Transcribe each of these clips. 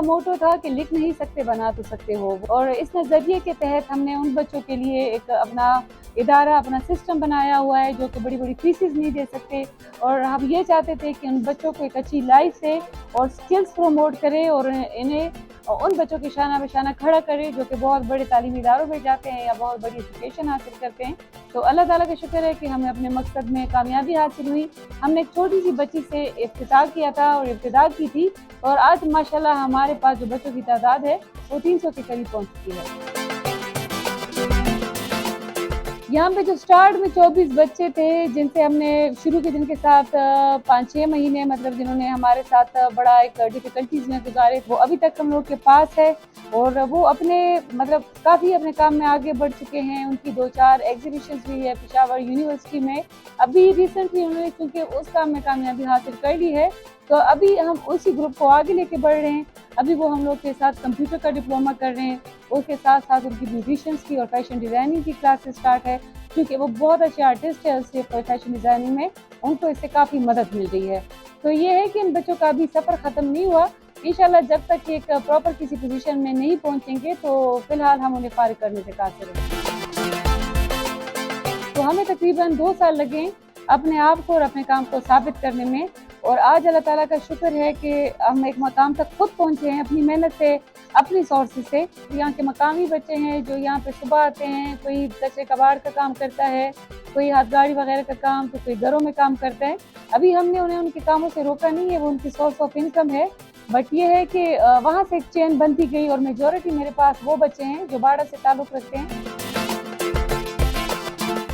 मोटो था कि लिख नहीं सकते बना तो सकते हो, और इस नज़रिए के तहत हमने उन बच्चों के लिए एक अपना इदारा, अपना सिस्टम बनाया हुआ है जो कि बड़ी बड़ी फीसिस नहीं दे सकते, और हम ये चाहते थे कि उन बच्चों को एक अच्छी लाइफ से और स्किल्स प्रमोट करें और इन्हें उन बच्चों की शाना बशाना खड़ा करें जो कि बहुत बड़े तालीमी इदारों में जाते हैं या बहुत बड़ी एजुकेशन हासिल करते हैं। तो अल्लाह ताला का शुक्र है कि हमें अपने मकसद में कामयाबी हासिल हुई। हमने एक छोटी सी बच्ची से इफ्तिताह किया था और इब्तिदा की थी, और आज माशाल्लाह हमारे पास जो बच्चों की तादाद है वो 300 के करीब पहुंच चुकी है। यहाँ पे जो स्टार्ट में 24 बच्चे थे जिनसे हमने शुरू के दिन के साथ 5-6 महीने मतलब जिन्होंने हमारे साथ बड़ा एक डिफ़िकल्टीज़ में गुजारे, वो अभी तक हम लोग के पास है और वो अपने मतलब काफ़ी अपने काम में आगे बढ़ चुके हैं। उनकी 2-4 एग्जीबिशंस भी है पेशावर यूनिवर्सिटी में। अभी रिसेंटली उन्होंने चूँकि उस काम में कामयाबी हासिल कर ली है, तो अभी हम उसी ग्रुप को आगे लेके बढ़ रहे हैं। अभी वो हम लोग के साथ कंप्यूटर का डिप्लोमा कर रहे हैं, उसके साथ साथ उनकी ब्यूटिशियंस की और फैशन डिज़ाइनिंग की क्लासेस स्टार्ट है, क्योंकि वो बहुत अच्छे आर्टिस्ट है। उससे फैशन डिज़ाइनिंग में उनको इससे काफ़ी मदद मिल रही है। तो ये है कि इन बच्चों का अभी सफ़र ख़त्म नहीं हुआ। इंशाल्लाह जब तक एक प्रॉपर किसी पोजीशन में नहीं पहुंचेंगे तो फ़िलहाल हम उन्हें फ़ारिग करने से कासिर हैं। तो हमें तकरीबन 2 साल लगे अपने आप को और अपने काम को साबित करने में, और आज अल्लाह ताला का शुक्र है कि हम एक मकाम तक खुद पहुँचे हैं अपनी मेहनत से, अपनी सोर्सेज से। यहाँ के मकामी बच्चे हैं जो यहाँ पे सुबह आते हैं, कोई कचरे कबाड़ का काम करता है, कोई हाथ गाड़ी वगैरह का काम, तो कोई घरों में काम करता है। अभी हमने उन्हें उनके कामों से रोका नहीं है, वो उनकी सोर्स ऑफ इनकम है, बट ये है कि वहाँ से एक चेन बनती गई और मेजॉरिटी मेरे पास वो बच्चे हैं जो बाड़ा से ताल्लुक़ रखते हैं।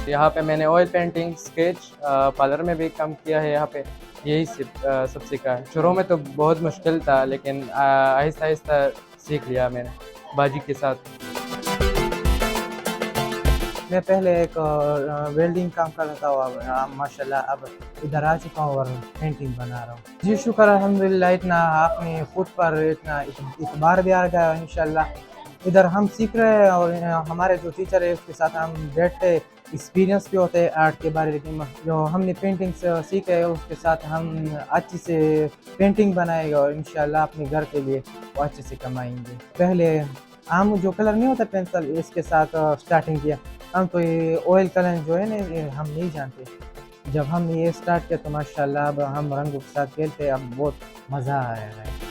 यहाँ पे मैंने ऑयल पेंटिंग, स्केच, पार्लर में भी काम किया है। यहाँ पे यही सब सीखा है। शुरू में तो बहुत मुश्किल था, लेकिन आहिस्ता आहिस्ता सीख लिया मैंने बाजी के साथ। मैं पहले एक वेल्डिंग काम कर रहा था, अब माशाल्लाह अब इधर आ चुका हूँ और पेंटिंग बना रहा हूँ। जी शुक्र अल्हम्दुलिल्लाह, इतना अपने फुट पर इतना इतबार भी आ गया इंशाल्लाह। इधर हम सीख रहे हैं और हमारे जो टीचर है उसके साथ हम बैठते, एक्सपीरियंस भी होते हैं आर्ट के बारे में। जो हमने पेंटिंग सीखे है उसके साथ हम अच्छी से पेंटिंग बनाएंगे और इंशाल्लाह अपने घर के लिए वो अच्छे से कमाएंगे। पहले आम जो कलर नहीं होता पेंसिल, इसके साथ स्टार्टिंग किया। हम तो ये ऑयल कलर जो है ना हम नहीं जानते। जब हमने ये स्टार्ट किया तो माशाल्लाह अब हम रंगों के साथ खेलते, अब बहुत मज़ा आया है।